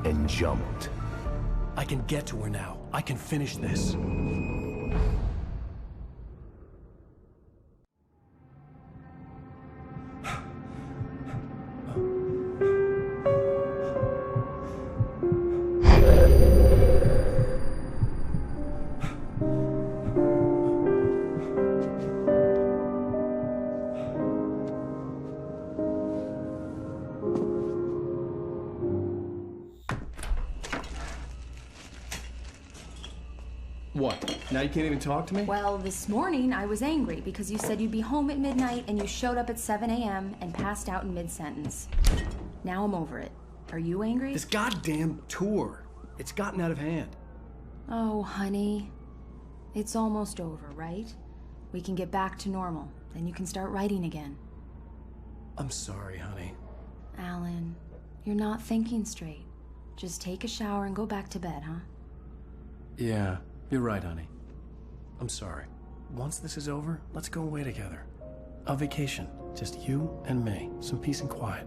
and jumped. I can get to her now. I can finish this. What? Now you can't even talk to me? Well, this morning I was angry because you said you'd be home at midnight and you showed up at 7 a.m. and passed out in mid-sentence. Now I'm over it. Are you angry? This goddamn tour. It's gotten out of hand. Oh, honey. It's almost over, right? We can get back to normal. Then you can start writing again. I'm sorry, honey. Alan, you're not thinking straight. Just take a shower and go back to bed, huh? Yeah, you're right, honey. I'm sorry. Once this is over, let's go away together. A vacation. Just you and me. Some peace and quiet.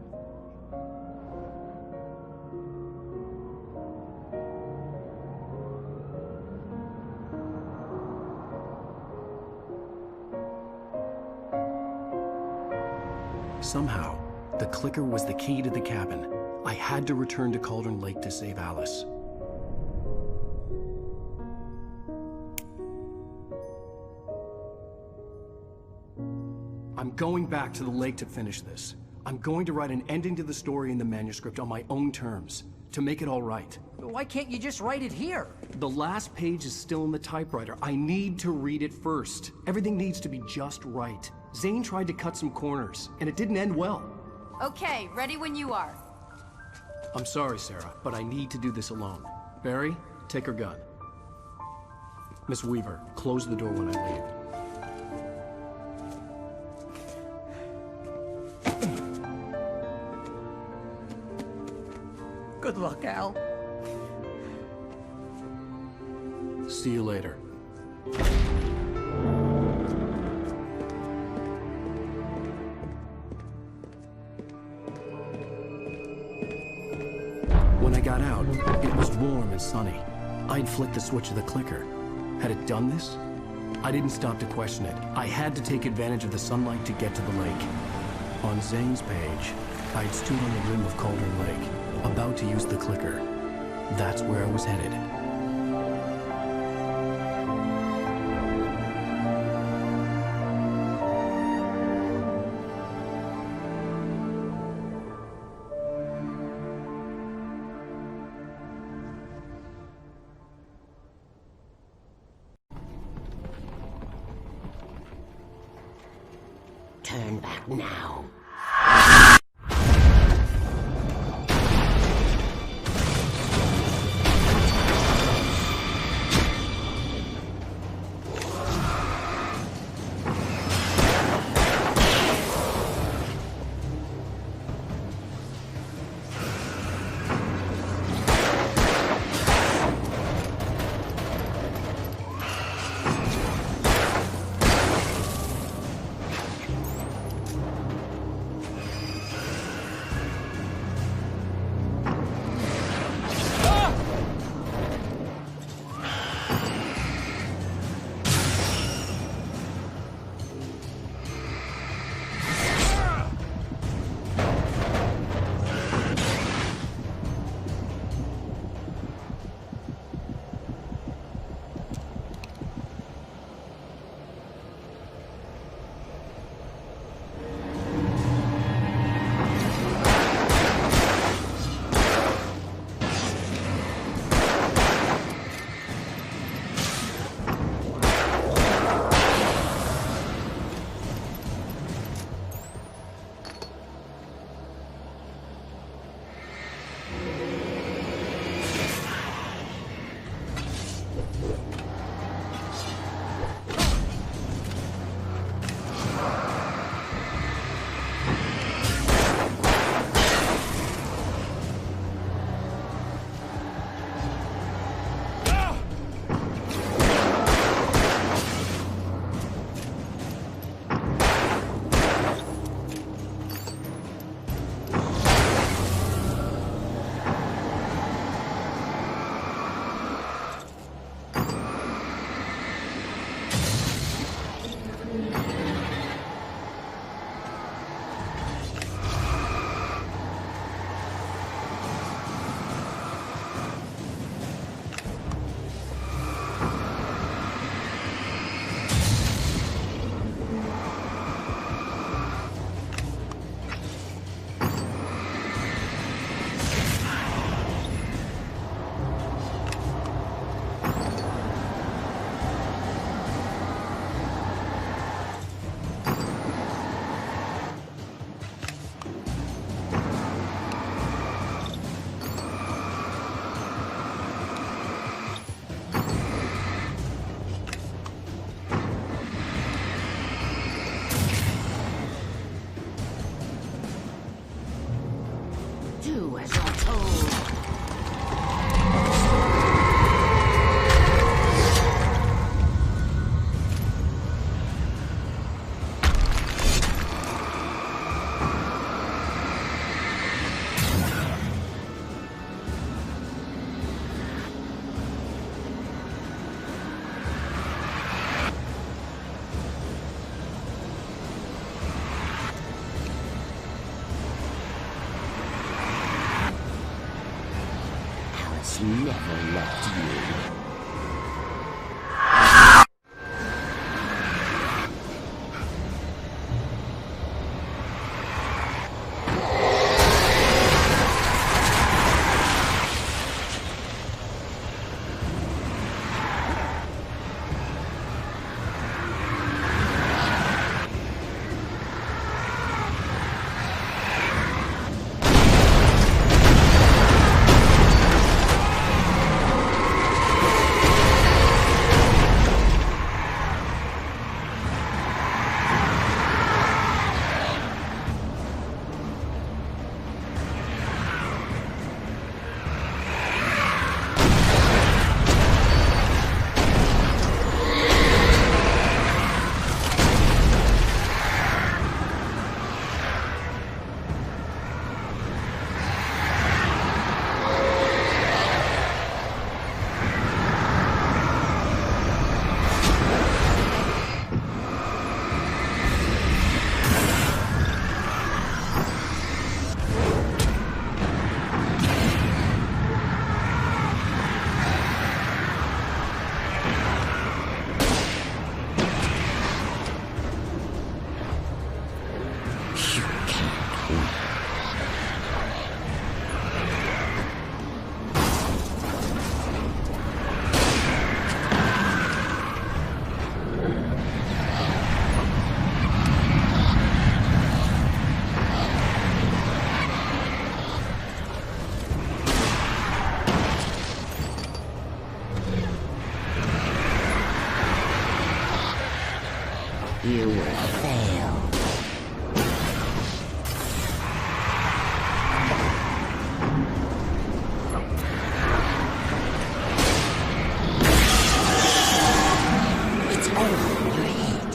Somehow, the clicker was the key to the cabin. I had to return to Cauldron Lake to save Alice. I'm going back to the lake to finish this. I'm going to write an ending to the story in the manuscript on my own terms, to make it all right. Why can't you just write it here? The last page is still in the typewriter. I need to read it first. Everything needs to be just right. Zane tried to cut some corners, and it didn't end well. Okay, ready when you are. I'm sorry, Sarah, but I need to do this alone. Barry, take her gun. Miss Weaver, close the door when I leave. Good luck, Al. See you later. When I got out, it was warm and sunny. I'd flicked the switch of the clicker. Had it done this? I didn't stop to question it. I had to take advantage of the sunlight to get to the lake. On Zane's page, I'd stood on the rim of Cauldron Lake, about to use the clicker. That's where I was headed. Turn back now. Do as you're told. Never left you. You will fail. It's over your head.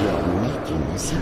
You're making this up.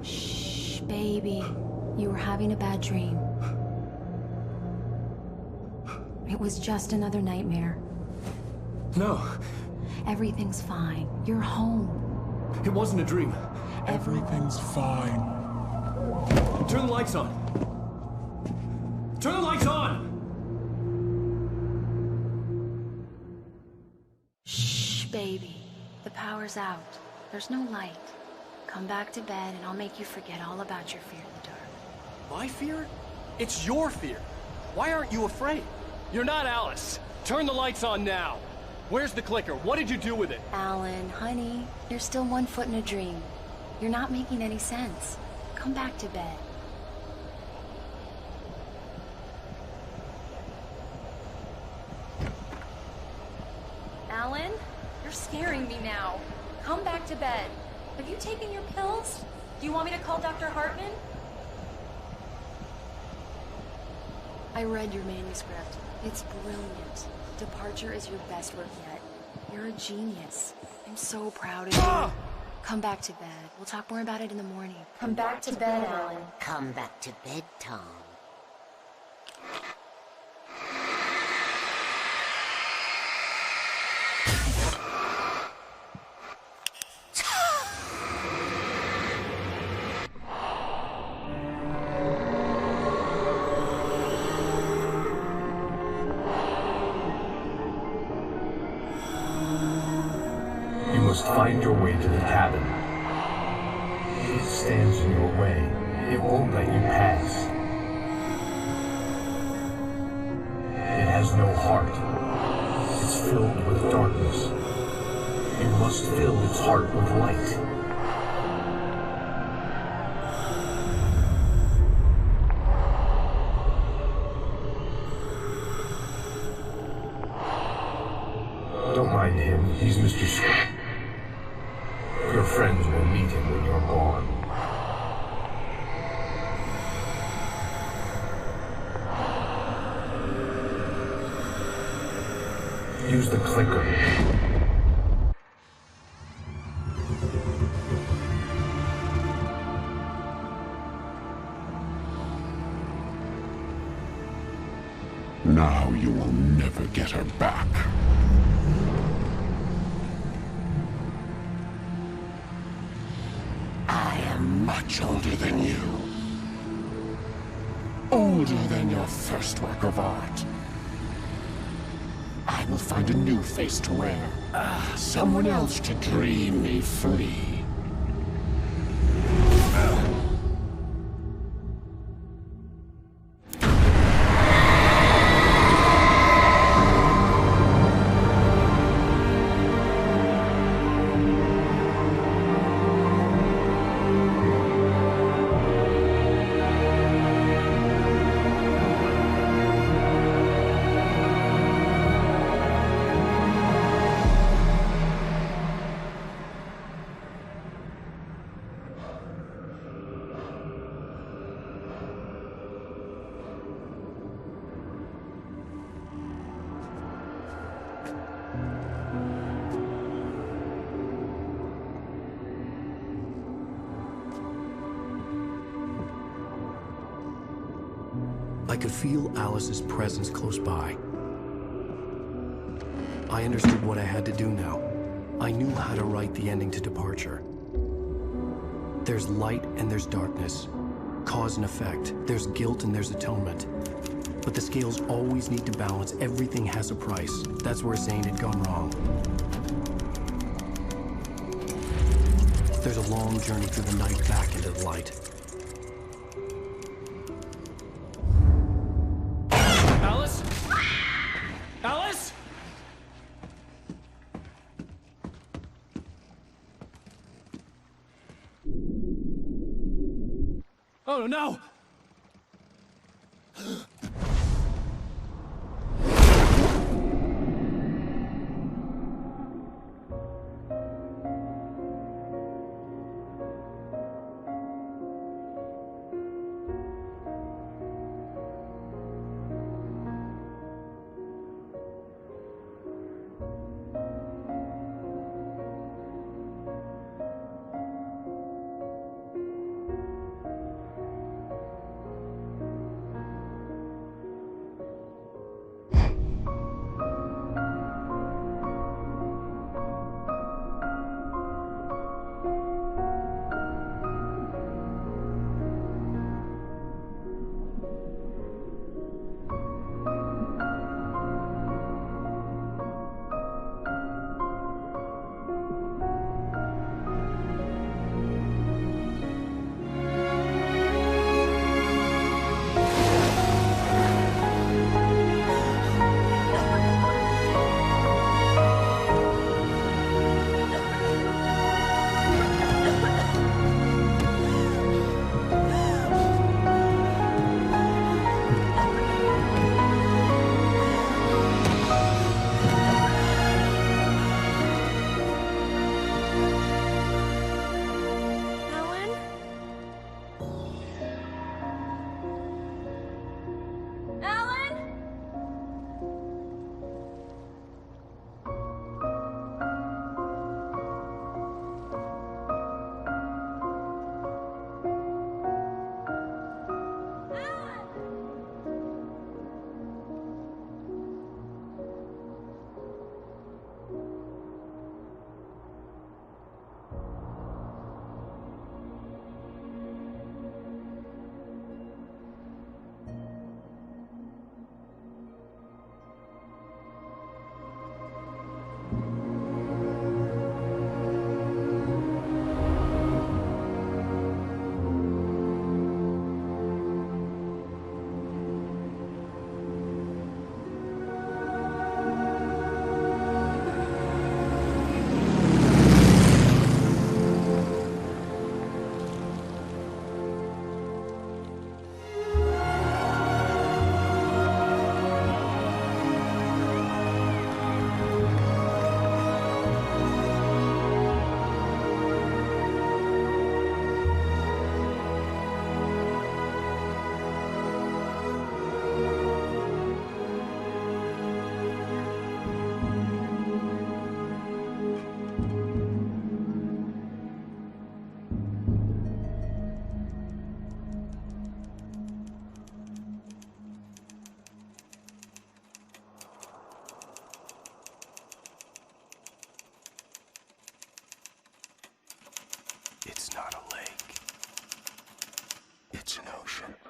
Shh, baby. You were having a bad dream. It was just another nightmare. No. Everything's fine. You're home. It wasn't a dream. Everything's fine. Turn the lights on. Turn the lights on! Shh, baby. The power's out. There's no light. Come back to bed and I'll make you forget all about your fear in the dark. My fear? It's your fear. Why aren't you afraid? You're not Alice. Turn the lights on now. Where's the clicker? What did you do with it? Alan, honey, you're still 1 foot in a dream. You're not making any sense. Come back to bed. Alan, you're scaring me now. Come back to bed. Have you taken your pills? Do you want me to call Dr. Hartman? I read your manuscript. It's brilliant. Departure is your best work yet. You're a genius. I'm so proud of you. Come back to bed. We'll talk more about it in the morning. Come back to bed, Alan. Come back to bed, Tom. You must find your way to the cabin. It stands in your way. It won't let you pass. It has no heart. It's filled with darkness. You must fill its heart with light. Don't mind him. He's Mr. Scott. Your friends will meet him when you're gone. Use the clicker. Now you will never get her back. I am much older than you. Older than your first work of art. I will find a new face to wear. Someone else to dream me free. I could feel Alice's presence close by. I understood what I had to do now. I knew how to write the ending to Departure. There's light and there's darkness. Cause and effect. There's guilt and there's atonement. But the scales always need to balance. Everything has a price. That's where Zane had gone wrong. There's a long journey through the night back into the light. Alice? Alice? Oh no! not a lake. It's an ocean.